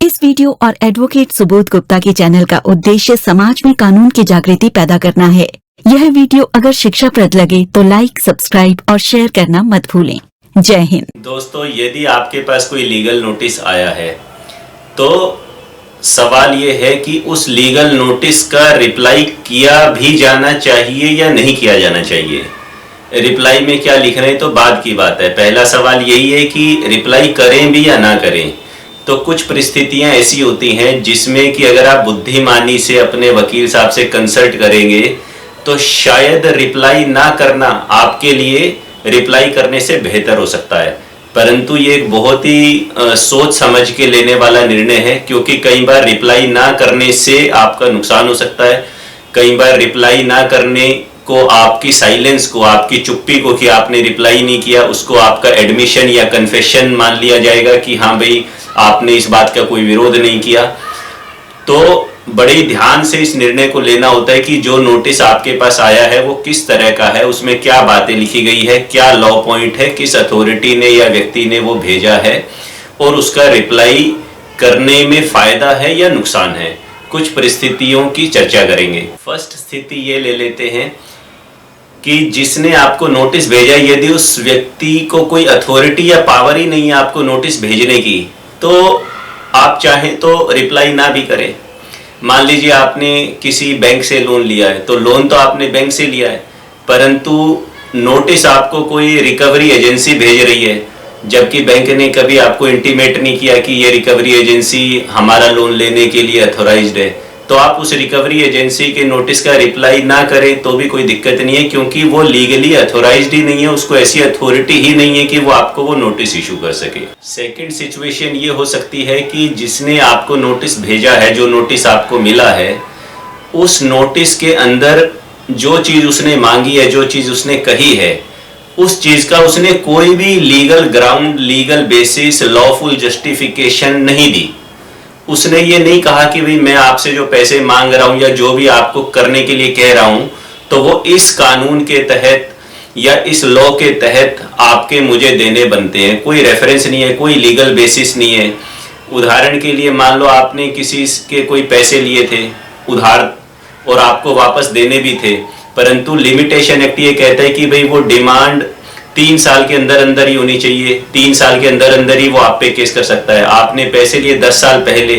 इस वीडियो और एडवोकेट सुबोध गुप्ता के चैनल का उद्देश्य समाज में कानून की जागृति पैदा करना है। यह वीडियो अगर शिक्षाप्रद लगे तो लाइक, सब्सक्राइब और शेयर करना मत भूलें। जय हिंद। दोस्तों, यदि आपके पास कोई लीगल नोटिस आया है तो सवाल ये है कि उस लीगल नोटिस का रिप्लाई किया भी जाना चाहिए या नहीं किया जाना चाहिए। रिप्लाई में क्या लिख रहे हैं तो बाद की बात है। पहला सवाल यही है कि रिप्लाई करें भी या ना करें। तो कुछ परिस्थितियां ऐसी होती हैं जिसमें कि अगर आप बुद्धिमानी से अपने वकील साहब से कंसल्ट करेंगे तो शायद रिप्लाई ना करना आपके लिए रिप्लाई करने से बेहतर हो सकता है। परंतु ये एक बहुत ही सोच समझ के लेने वाला निर्णय है, क्योंकि कई बार रिप्लाई ना करने से आपका नुकसान हो सकता है। कई बार रिप्लाई ना करने को, आपकी साइलेंस को, आपकी चुप्पी को, कि आपने रिप्लाई नहीं किया, उसको आपका एडमिशन या कन्फेशन मान लिया जाएगा कि हाँ भाई आपने इस बात का कोई विरोध नहीं किया। तो बड़े ध्यान से इस निर्णय को लेना होता है कि जो नोटिस आपके पास आया है वो किस तरह का है, उसमें क्या बातें लिखी गई है, क्या लॉ पॉइंट है, किस अथॉरिटी ने या व्यक्ति ने वो भेजा है और उसका रिप्लाई करने में फायदा है या नुकसान है। कुछ परिस्थितियों की चर्चा करेंगे। फर्स्ट स्थिति ये ले लेते हैं कि जिसने आपको नोटिस भेजा, यदि उस व्यक्ति को कोई अथॉरिटी या पावर ही नहीं है आपको नोटिस भेजने की, तो आप चाहें तो रिप्लाई ना भी करें। मान लीजिए आपने किसी बैंक से लोन लिया है, तो लोन तो आपने बैंक से लिया है, परंतु नोटिस आपको कोई रिकवरी एजेंसी भेज रही है, जबकि बैंक ने कभी आपको इंटीमेट नहीं किया कि ये रिकवरी एजेंसी हमारा लोन लेने के लिए अथॉराइज्ड है। तो आप उस रिकवरी एजेंसी के नोटिस का रिप्लाई ना करें तो भी कोई दिक्कत नहीं है, क्योंकि वो लीगली अथॉराइज्ड ही नहीं है, उसको ऐसी अथॉरिटी ही नहीं है कि वो आपको वो नोटिस इशू कर सके। सेकंड सिचुएशन ये हो सकती है कि जिसने आपको नोटिस भेजा है, जो नोटिस आपको मिला है, उस नोटिस के अंदर जो चीज उसने मांगी है, जो चीज उसने कही है, उस चीज का उसने कोई भी legal ground, legal basis, lawful justification नहीं दी। उसने ये नहीं कहा कि भाई मैं आपसे जो पैसे मांग रहा हूं या जो भी आपको करने के लिए कह रहा हूं तो वो इस कानून के तहत या इस लॉ के तहत आपके मुझे देने बनते हैं। कोई रेफरेंस नहीं है, कोई लीगल बेसिस नहीं है। उदाहरण के लिए मान लो आपने किसी के कोई पैसे लिए थे उधार और आपको वापस देने भी थे, परंतु लिमिटेशन एक्ट ये कहता है कि भाई वो डिमांड 3 साल के अंदर अंदर ही होनी चाहिए। 3 साल के अंदर अंदर ही वो आप पे केस कर सकता है। आपने पैसे लिए 10 साल पहले,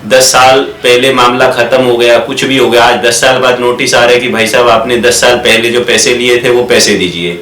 10 साल पहले मामला खत्म हो गया, कुछ भी हो गया, आज 10 साल बाद नोटिस आ रहा है कि भाई साहब आपने 10 साल पहले जो पैसे लिए थे वो पैसे दीजिए।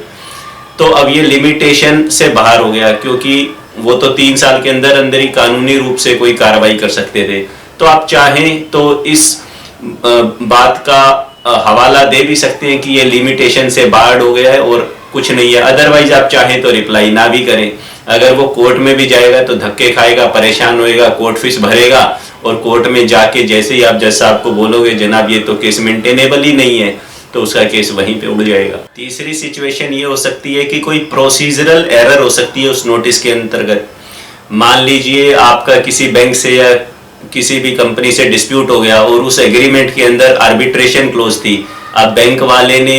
तो अब ये लिमिटेशन से बाहर हो गया, क्योंकि वो तो 3 साल के अंदर अंदर ही कानूनी रूप से कोई कार्रवाई कर सकते थे। तो आप चाहें तो इस बात का हवाला दे भी सकते हैं कि ये लिमिटेशन से बाहर हो गया है और कुछ नहीं है। अदरवाइज आप चाहें तो रिप्लाई ना भी करें। अगर वो कोर्ट में भी जाएगा तो धक्के खाएगा, परेशान होएगा, कोर्ट फीस भरेगा और कोर्ट में जाके जैसे ही आप जज साहब को बोलोगे जनाब ये तो केस मेंटेनेबल ही नहीं है, तो उसका केस वहीं पे उड़ जाएगा। तीसरी सिचुएशन ये हो सकती है कि कोई प्रोसीजरल एरर हो सकती है उस नोटिस के अंतर्गत। मान लीजिए आपका किसी बैंक से या किसी भी कंपनी से डिस्प्यूट हो गया और उस एग्रीमेंट के अंदर आर्बिट्रेशन क्लोज थी। अब बैंक वाले ने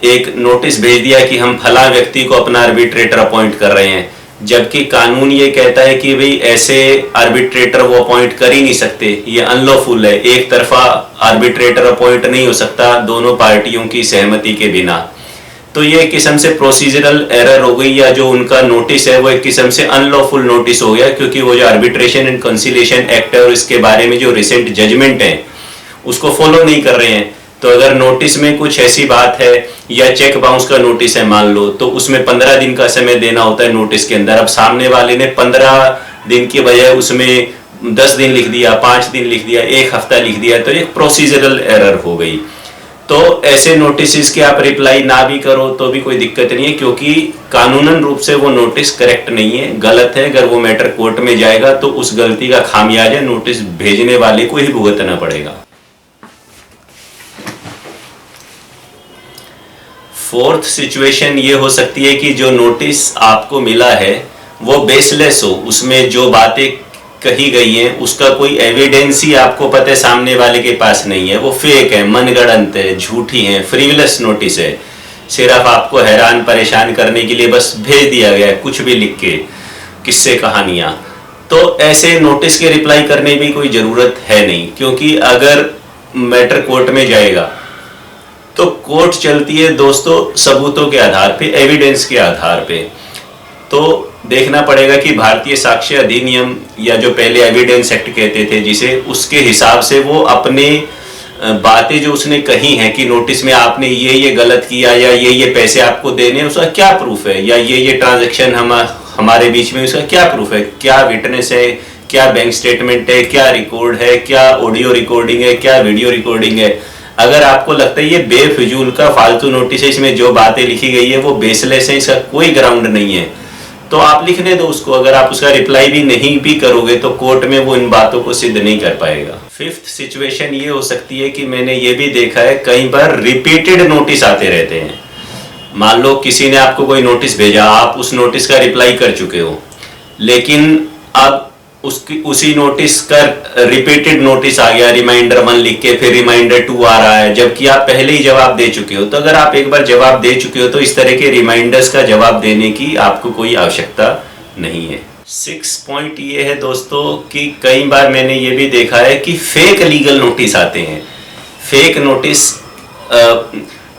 एक नोटिस भेज दिया कि हम फला व्यक्ति को अपना आर्बिट्रेटर अपॉइंट कर रहे हैं, जबकि कानून ये कहता है कि भाई ऐसे आर्बिट्रेटर वो अपॉइंट कर ही नहीं सकते, ये अनलॉफुल है। एक तरफा आर्बिट्रेटर अपॉइंट नहीं हो सकता दोनों पार्टियों की सहमति के बिना। तो ये एक किस्म से प्रोसीजरल एरर हो गई, या जो उनका नोटिस है वो एक किस्म से अनलॉफुल नोटिस हो गया, क्योंकि वो जो आर्बिट्रेशन एंड कंसिलिएशन एक्ट है और इसके बारे में जो रिसेंट जजमेंट है उसको फॉलो नहीं कर रहे हैं। तो अगर नोटिस में कुछ ऐसी बात है या चेक बाउंस का नोटिस है मान लो, तो उसमें 15 दिन का समय देना होता है नोटिस के अंदर। अब सामने वाले ने 15 दिन की बजाय उसमें 10 दिन लिख दिया, 5 दिन लिख दिया, 1 हफ्ता लिख दिया, तो एक प्रोसीजरल एरर हो गई। तो ऐसे नोटिस के आप रिप्लाई ना भी करो तो भी कोई दिक्कत नहीं है, क्योंकि कानूनन रूप से वो नोटिस करेक्ट नहीं है, गलत है। अगर वो मैटर कोर्ट में जाएगा तो उस गलती का खामियाजा नोटिस भेजने वाले को ही भुगतना पड़ेगा। फोर्थ सिचुएशन ये हो सकती है कि जो नोटिस आपको मिला है वो बेसलेस हो, उसमें जो बातें कही गई हैं उसका कोई एविडेंस ही आपको पता है सामने वाले के पास नहीं है, वो फेक है, मनगढ़ंत है, झूठी है, फ्रीविलस नोटिस है, सिर्फ आपको हैरान परेशान करने के लिए बस भेज दिया गया है कुछ भी लिख के, किस्से कहानियां। तो ऐसे नोटिस के रिप्लाई करने की कोई ज़रूरत है नहीं, क्योंकि अगर मैटर कोर्ट में जाएगा तो कोर्ट चलती है दोस्तों सबूतों के आधार पे, एविडेंस के आधार पे। तो देखना पड़ेगा कि भारतीय साक्ष्य अधिनियम या जो पहले एविडेंस एक्ट कहते थे जिसे, उसके हिसाब से वो अपने बातें जो उसने कही हैं कि नोटिस में आपने ये गलत किया या ये पैसे आपको देने, उसका क्या प्रूफ है, या ये ट्रांजैक्शन हमारे बीच में, उसका क्या प्रूफ है, क्या विटनेस है, क्या बैंक स्टेटमेंट है, क्या रिकॉर्ड है, क्या ऑडियो रिकॉर्डिंग है, क्या वीडियो रिकॉर्डिंग है। अगर आपको लगता है ये बेफिजूल का फालतू नोटिस है, इसमें जो बातें लिखी गई है वो बेसलेस है, इसका कोई ग्राउंड नहीं है, तो आप लिखने दो उसको। अगर आप उसका रिप्लाई भी नहीं भी करोगे तो कोर्ट में वो इन बातों को सिद्ध नहीं कर पाएगा। फिफ्थ सिचुएशन ये हो सकती है कि मैंने ये भी देखा है कई बार रिपीटेड नोटिस आते रहते हैं। मान लो किसी ने आपको कोई नोटिस भेजा, आप उस नोटिस का रिप्लाई कर चुके हो, लेकिन अब उसी नोटिस का रिपीटेड नोटिस आ गया, रिमाइंडर 1 लिख के, फिर रिमाइंडर 2 आ रहा है, जबकि आप पहले ही जवाब दे चुके हो। तो अगर आप एक बार जवाब दे चुके हो तो इस तरह के रिमाइंडर्स का जवाब देने की आपको कोई आवश्यकता नहीं है। 6 पॉइंट ये है दोस्तों कि कई बार मैंने ये भी देखा है कि फेक लीगल नोटिस आते हैं। फेक नोटिस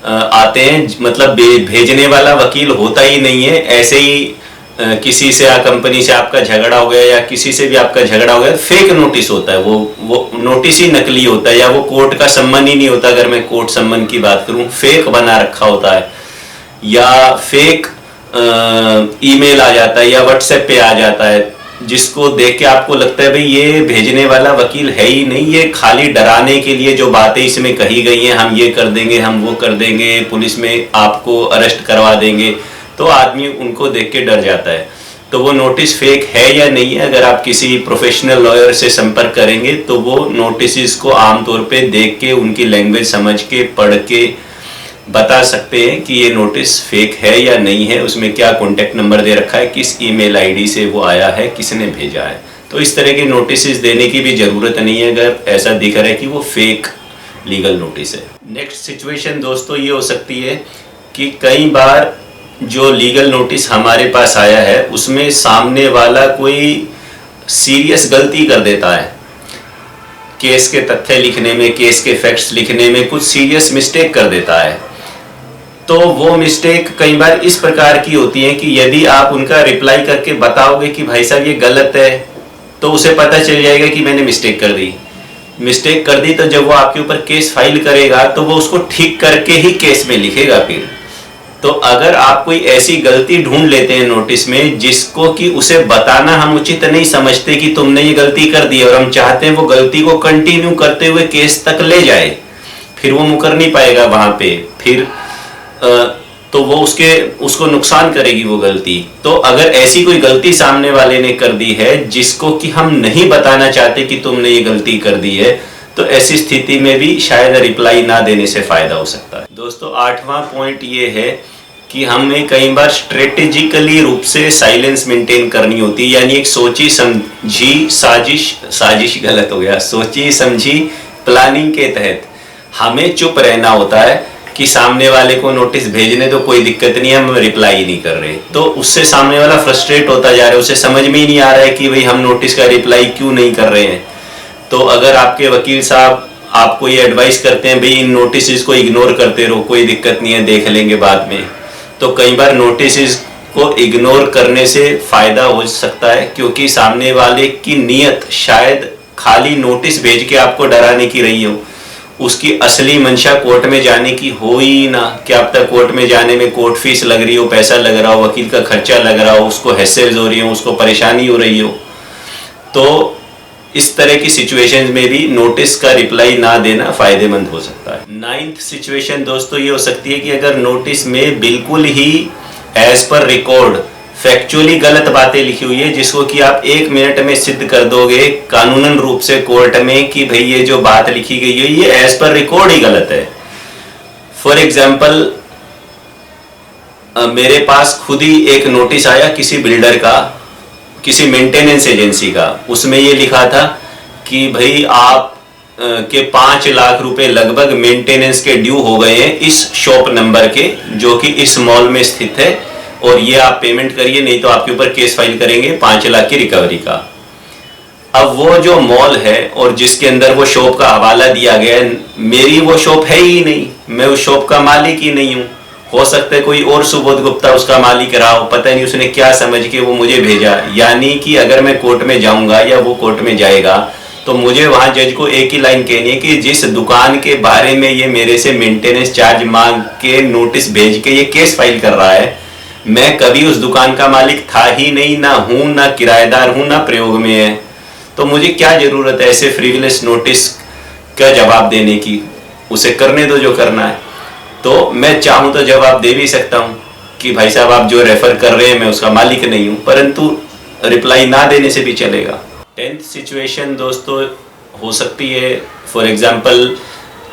आते हैं, मतलब भेजने वाला वकील होता ही नहीं है, ऐसे ही किसी से या कंपनी से आपका झगड़ा हो गया या किसी से भी आपका झगड़ा हो गया, फेक नोटिस होता है, वो नोटिस ही नकली होता है, या वो कोर्ट का सम्मन ही नहीं होता। अगर मैं कोर्ट सम्मन की बात करूं, फेक बना रखा होता है, या फेक ईमेल आ जाता है या व्हाट्सएप पे आ जाता है, जिसको देख के आपको लगता है भाई ये भेजने वाला वकील है ही नहीं, ये खाली डराने के लिए जो बातें इसमें कही गई हैं, हम ये कर देंगे, हम वो कर देंगे, पुलिस में आपको अरेस्ट करवा देंगे, तो आदमी उनको देख के डर जाता है। तो वो नोटिस फेक है या नहीं है, अगर आप किसी प्रोफेशनल लॉयर से संपर्क करेंगे तो वो नोटिस को आमतौर पे देख के, उनकी लैंग्वेज समझ के, पढ़ के बता सकते हैं कि ये नोटिस फेक है या नहीं है, उसमें क्या कॉन्टैक्ट नंबर दे रखा है, किस ईमेल आईडी से वो आया है, किसने भेजा है। तो इस तरह के नोटिस देने की भी ज़रूरत नहीं है अगर ऐसा दिख रहा है कि वो फेक लीगल नोटिस है। नेक्स्ट सिचुएशन दोस्तों ये हो सकती है कि कई बार जो लीगल नोटिस हमारे पास आया है उसमें सामने वाला कोई सीरियस गलती कर देता है, केस के तथ्य लिखने में, केस के फैक्ट्स लिखने में कुछ सीरियस मिस्टेक कर देता है। तो वो मिस्टेक कई बार इस प्रकार की होती है कि यदि आप उनका रिप्लाई करके बताओगे कि भाई साहब ये गलत है, तो उसे पता चल जाएगा कि मैंने मिस्टेक कर दी। तो जब वो आपके ऊपर केस फाइल करेगा तो वो उसको ठीक करके ही केस में लिखेगा फिर। तो अगर आप कोई ऐसी गलती ढूंढ लेते हैं नोटिस में जिसको कि उसे बताना हम उचित नहीं समझते कि तुमने ये गलती कर दी, और हम चाहते हैं वो गलती को कंटिन्यू करते हुए केस तक ले जाए, फिर वो मुकर नहीं पाएगा वहां पे, फिर तो वो उसको नुकसान करेगी वो गलती। तो अगर ऐसी कोई गलती सामने वाले ने कर दी है जिसको कि हम नहीं बताना चाहते कि तुमने ये गलती कर दी है, तो ऐसी स्थिति में भी शायद रिप्लाई ना देने से फायदा हो सकता है। दोस्तों 8वां पॉइंट ये है कि हमें कई बार स्ट्रेटेजिकली रूप से साइलेंस मेंटेन करनी होती है, यानी एक सोची समझी साजिश गलत हो गया, सोची समझी प्लानिंग के तहत हमें चुप रहना होता है कि सामने वाले को नोटिस भेजने तो कोई दिक्कत नहीं है, हम रिप्लाई नहीं कर रहे। तो उससे सामने वाला फ्रस्ट्रेट होता जा रहा है, उसे समझ में ही नहीं आ रहा है कि भाई हम नोटिस का रिप्लाई क्यों नहीं कर रहे हैं। तो अगर आपके वकील साहब आपको ये एडवाइस करते हैं भाई इन नोटिस को इग्नोर करते रहो, कोई दिक्कत नहीं है, देख लेंगे बाद में, तो कई बार नोटिस को इग्नोर करने से फायदा हो सकता है, क्योंकि सामने वाले की नीयत शायद खाली नोटिस भेज के आपको डराने की रही हो, उसकी असली मंशा कोर्ट में जाने की हो ही ना। क्या अब तक कोर्ट में जाने में कोर्ट फीस लग रही हो, पैसा लग रहा हो, वकील का खर्चा लग रहा हो, उसको हैसेज हो रही हो, उसको परेशानी हो रही हो। तो इस तरह की सिचुएशंस में भी नोटिस का रिप्लाई ना देना फायदेमंद हो सकता है। 9th सिचुएशन दोस्तों ये हो सकती है कि अगर नोटिस में बिल्कुल ही एज पर रिकॉर्ड फैक्चुअली गलत बातें लिखी हुई है, जिसको कि आप 1 मिनट में सिद्ध कर दोगे कानूनन रूप से कोर्ट में कि भाई ये जो बात लिखी गई है ये एज पर रिकॉर्ड ही गलत है। फॉर एग्जाम्पल मेरे पास खुद ही एक नोटिस आया किसी बिल्डर का, किसी मेंटेनेंस एजेंसी का, उसमें ये लिखा था कि भाई आप के 5 लाख रुपए लगभग मेंटेनेंस के ड्यू हो गए हैं इस शॉप नंबर के, जो कि इस मॉल में स्थित है, और ये आप पेमेंट करिए नहीं तो आपके ऊपर केस फाइल करेंगे 5 लाख की रिकवरी का। अब वो जो मॉल है और जिसके अंदर वो शॉप का हवाला दिया गया है, मेरी वो शॉप है ही नहीं, मैं उस शॉप का मालिक ही नहीं हूँ। हो सकता है कोई और सुबोध गुप्ता उसका मालिक रहा हो, पता नहीं उसने क्या समझ के वो मुझे भेजा। यानी कि अगर मैं कोर्ट में जाऊंगा या वो कोर्ट में जाएगा तो मुझे वहां जज को एक ही लाइन कहनी है कि जिस दुकान के बारे में ये मेरे से मेंटेनेंस चार्ज मांग के नोटिस भेज के ये केस फाइल कर रहा है, मैं कभी उस दुकान का मालिक था ही नहीं, ना हूं, ना किराएदार हूं, ना प्रयोग में है। तो मुझे क्या जरूरत है ऐसे फ्रीविलेस नोटिस का जवाब देने की? उसे करने दो जो करना है। तो मैं चाहूं तो जवाब दे भी सकता हूं कि भाई साहब आप जो रेफर कर रहे हैं मैं उसका मालिक नहीं हूं, परंतु रिप्लाई ना देने से भी चलेगा। 10th सिचुएशन दोस्तों हो सकती है, फॉर एग्जांपल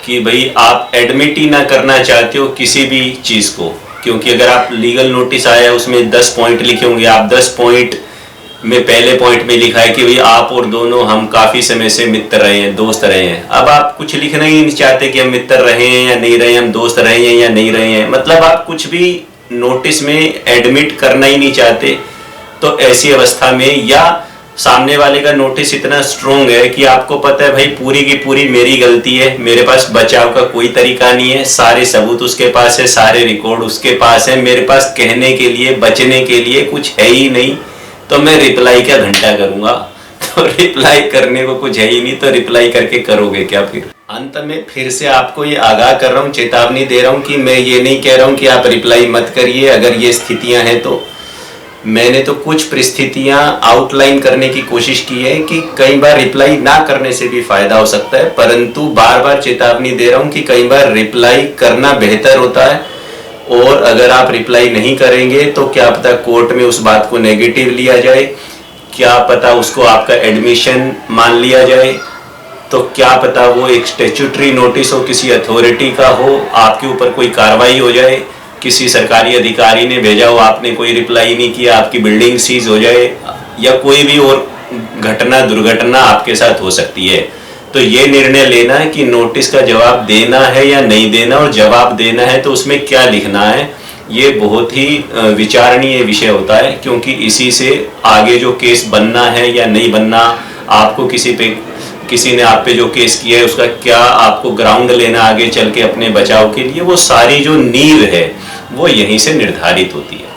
कि भाई आप एडमिट ही ना करना चाहते हो किसी भी चीज़ को, क्योंकि अगर आप लीगल नोटिस आया है उसमें 10 पॉइंट लिखे होंगे, आप 10 पॉइंट में पहले पॉइंट में लिखा है कि भाई आप और दोनों हम काफ़ी समय से मित्र रहे हैं, दोस्त रहे हैं। अब आप कुछ लिखना ही नहीं चाहते कि हम मित्र रहे हैं या नहीं रहे हैं, हम दोस्त रहे हैं या नहीं रहे हैं, मतलब आप कुछ भी नोटिस में एडमिट करना ही नहीं चाहते। तो ऐसी अवस्था में, या सामने वाले का नोटिस इतना स्ट्रोंग है कि आपको पता है भाई पूरी की पूरी मेरी गलती है, मेरे पास बचाव का कोई तरीका नहीं है, सारे सबूत उसके पास है, सारे रिकॉर्ड उसके पास है, मेरे पास कहने के लिए बचने के लिए कुछ है ही नहीं, तो मैं रिप्लाई क्या घंटा करूंगा? तो रिप्लाई करने को कुछ है ही नहीं, तो रिप्लाई करके करोगे क्या फिर? अंत में फिर से आपको ये आगाह कर रहा हूँ, चेतावनी दे रहा हूँ कि मैं ये नहीं कह रहा हूँ कि आप रिप्लाई मत करिए अगर ये स्थितियां हैं तो। मैंने तो कुछ परिस्थितियां आउटलाइन करने की कोशिश की है कि कई बार रिप्लाई ना करने से भी फायदा हो सकता है, परंतु बार बार चेतावनी दे रहा हूं कि कई बार रिप्लाई करना बेहतर होता है। और अगर आप रिप्लाई नहीं करेंगे तो क्या पता कोर्ट में उस बात को नेगेटिव लिया जाए, क्या पता उसको आपका एडमिशन मान लिया जाए, तो क्या पता वो एक स्टैट्यूटरी नोटिस हो, किसी अथॉरिटी का हो, आपके ऊपर कोई कार्रवाई हो जाए, किसी सरकारी अधिकारी ने भेजा हो, आपने कोई रिप्लाई नहीं किया, आपकी बिल्डिंग सीज हो जाए, या कोई भी और घटना दुर्घटना आपके साथ हो सकती है। तो ये निर्णय लेना है कि नोटिस का जवाब देना है या नहीं देना, और जवाब देना है तो उसमें क्या लिखना है। ये बहुत ही विचारणीय विषय होता है, क्योंकि इसी से आगे जो केस बनना है या नहीं बनना, आपको किसी ने आप पे जो केस किया है उसका क्या आपको ग्राउंड लेना आगे चल के अपने बचाव के लिए, वो सारी जो नींव है वो यहीं से निर्धारित होती है।